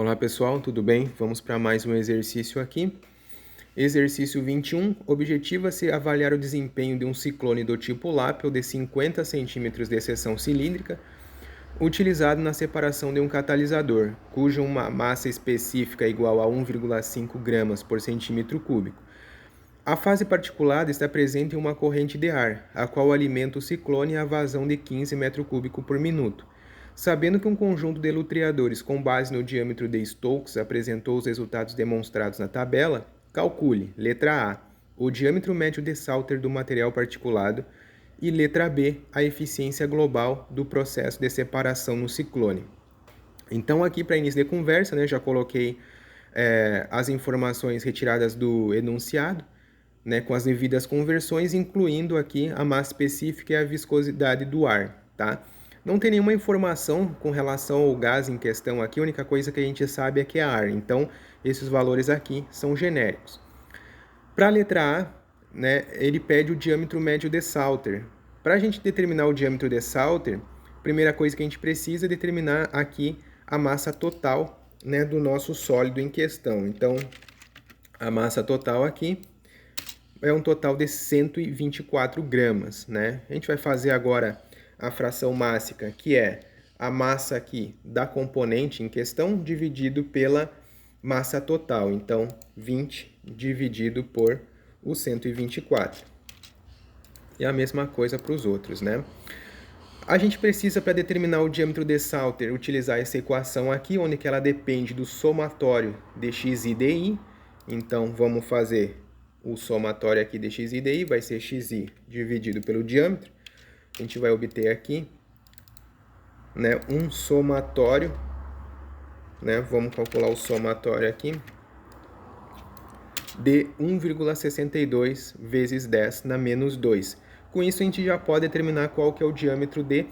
Olá pessoal, tudo bem? Vamos para mais um exercício aqui. Exercício 21. Objetiva-se avaliar o desempenho de um ciclone do tipo lápio de 50 cm de seção cilíndrica, utilizado na separação de um catalisador, cuja uma massa específica é igual a 1,5 gramas por centímetro cúbico. A fase particulada está presente em uma corrente de ar, a qual alimenta o ciclone a vazão de 15 m3 por minuto. Sabendo que um conjunto de lutreadores com base no diâmetro de Stokes apresentou os resultados demonstrados na tabela, calcule, letra A, o diâmetro médio de Salter do material particulado e letra B, a eficiência global do processo de separação no ciclone. Então aqui para início de conversa, já coloquei as informações retiradas do enunciado, com as devidas conversões, incluindo aqui a massa específica e a viscosidade do ar, tá? Não tem nenhuma informação com relação ao gás em questão aqui, a única coisa que a gente sabe é que é ar, então esses valores aqui são genéricos. Para a letra A, ele pede o diâmetro médio de Salter. Para a gente determinar o diâmetro de Salter, a primeira coisa que a gente precisa é determinar aqui a massa total, do nosso sólido em questão. Então, a massa total aqui é um total de 124 gramas, A gente vai fazer agora a fração mássica, que é a massa aqui da componente em questão, dividido pela massa total. Então, 20 dividido por o 124. E a mesma coisa para os outros, A gente precisa, para determinar o diâmetro de Salter, utilizar essa equação aqui, onde que ela depende do somatório de x e de y. Então, vamos fazer o somatório aqui de x e de y, vai ser xi dividido pelo diâmetro. A gente vai obter aqui, um somatório, vamos calcular o somatório aqui, de 1,62 vezes 10 na menos 2. Com isso, a gente já pode determinar qual que é o diâmetro de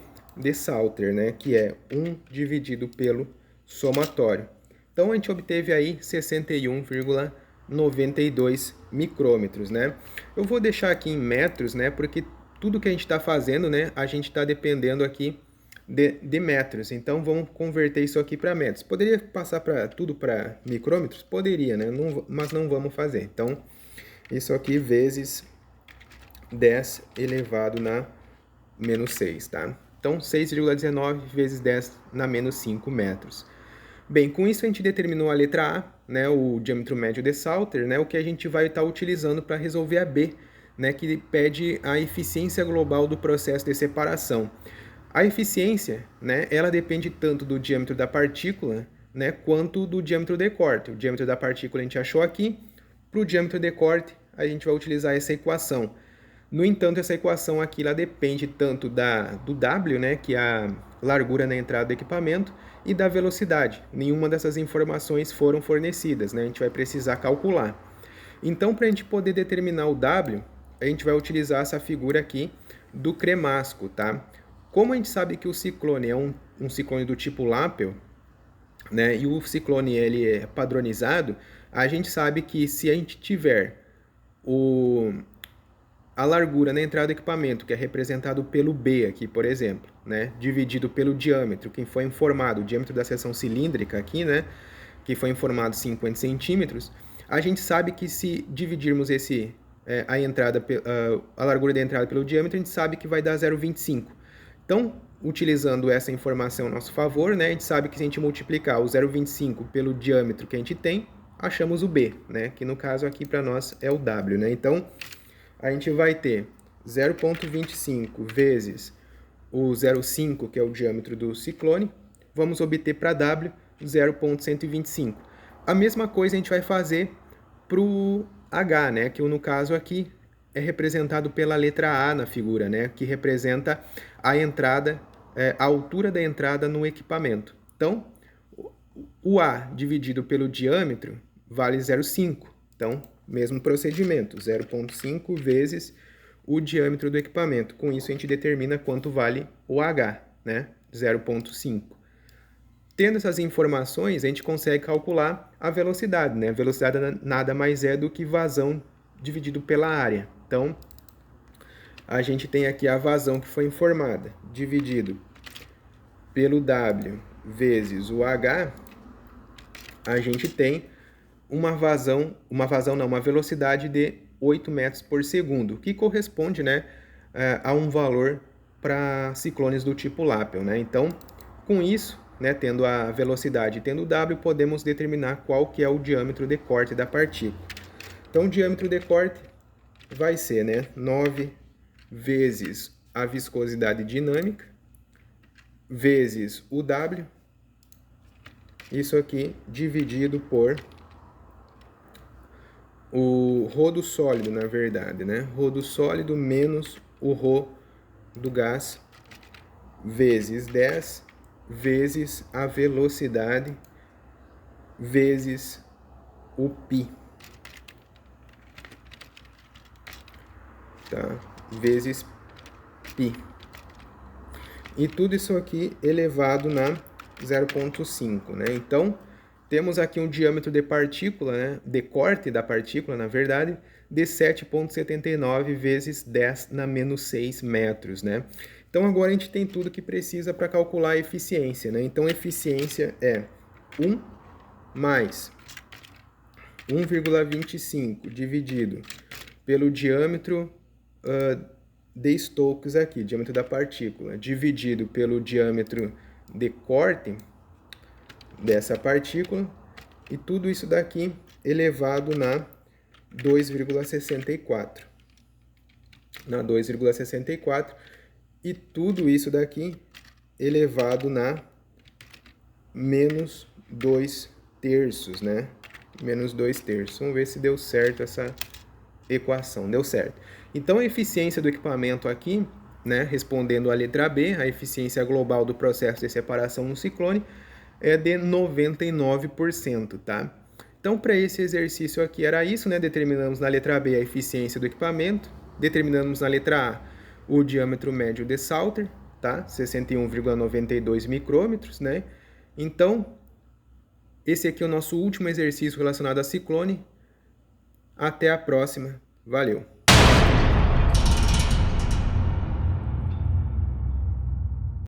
Salter, que é 1 dividido pelo somatório. Então, a gente obteve aí 61,92 micrômetros, Eu vou deixar aqui em metros, porque tudo que a gente está fazendo, a gente está dependendo aqui de metros. Então, vamos converter isso aqui para metros. Poderia passar tudo para micrômetros? Poderia, mas não vamos fazer. Então, isso aqui vezes 10 elevado na menos 6, tá? Então, 6,19 vezes 10 na menos 5 metros. Bem, com isso a gente determinou a letra A, o diâmetro médio de Salter, o que a gente vai estar utilizando para resolver a B, que pede a eficiência global do processo de separação. A eficiência, ela depende tanto do diâmetro da partícula, quanto do diâmetro de corte. O diâmetro da partícula a gente achou aqui, para o diâmetro de corte a gente vai utilizar essa equação. No entanto, essa equação aqui ela depende tanto do W, que é a largura na entrada do equipamento, e da velocidade. Nenhuma dessas informações foram fornecidas, a gente vai precisar calcular. Então, para a gente poder determinar o W, a gente vai utilizar essa figura aqui do cremasco, tá? Como a gente sabe que o ciclone é um ciclone do tipo lápio, e o ciclone ele é padronizado, a gente sabe que se a gente tiver a largura na entrada do equipamento, que é representado pelo B aqui, por exemplo, dividido pelo diâmetro, que foi informado, o diâmetro da seção cilíndrica aqui, que foi informado 50 centímetros, a gente sabe que se dividirmos a largura da entrada pelo diâmetro, a gente sabe que vai dar 0,25. Então, utilizando essa informação a nosso favor, a gente sabe que se a gente multiplicar o 0,25 pelo diâmetro que a gente tem, achamos o B, que no caso aqui para nós é o W, Então, a gente vai ter 0,25 vezes o 0,5, que é o diâmetro do ciclone, vamos obter para W 0,125. A mesma coisa a gente vai fazer para o H, que no caso aqui é representado pela letra A na figura, que representa a entrada, a altura da entrada no equipamento. Então, o A dividido pelo diâmetro vale 0,5. Então, mesmo procedimento, 0,5 vezes o diâmetro do equipamento. Com isso, a gente determina quanto vale o H, 0,5. Tendo essas informações, a gente consegue calcular a velocidade, A velocidade nada mais é do que vazão dividido pela área. Então, a gente tem aqui a vazão que foi informada, dividido pelo W vezes o H, a gente tem uma velocidade de 8 metros por segundo, que corresponde, né, a um valor para ciclones do tipo Lappel, né? Então, com isso, né, tendo a velocidade e tendo o W, podemos determinar qual que é o diâmetro de corte da partícula. Então, o diâmetro de corte vai ser, né, 9 vezes a viscosidade dinâmica, vezes o W, isso aqui dividido por o ρ do sólido, na verdade, né? Ρ do sólido menos o ρ do gás, vezes 10, vezes a velocidade, vezes o π. Tá? Vezes π. E tudo isso aqui elevado na 0,5, né? Então, temos aqui um diâmetro de partícula, né? De corte da partícula, na verdade, de 7,79 vezes 10 na menos 6 metros, né? Então, agora a gente tem tudo que precisa para calcular a eficiência, né? Então, a eficiência é 1 mais 1,25 dividido pelo diâmetro de Stokes aqui, diâmetro da partícula, dividido pelo diâmetro de corte dessa partícula, e tudo isso daqui elevado na 2,64. Na 2,64, e tudo isso daqui elevado na menos 2 terços, né? Menos 2 terços. Vamos ver se deu certo essa equação. Deu certo. Então, a eficiência do equipamento aqui, né, respondendo à letra B, a eficiência global do processo de separação no ciclone é de 99%, tá? Então, para esse exercício aqui era isso, né? Determinamos na letra B a eficiência do equipamento, determinamos na letra A o diâmetro médio de Salter, tá? 61,92 micrômetros, né? Então, esse aqui é o nosso último exercício relacionado a ciclone. Até a próxima. Valeu!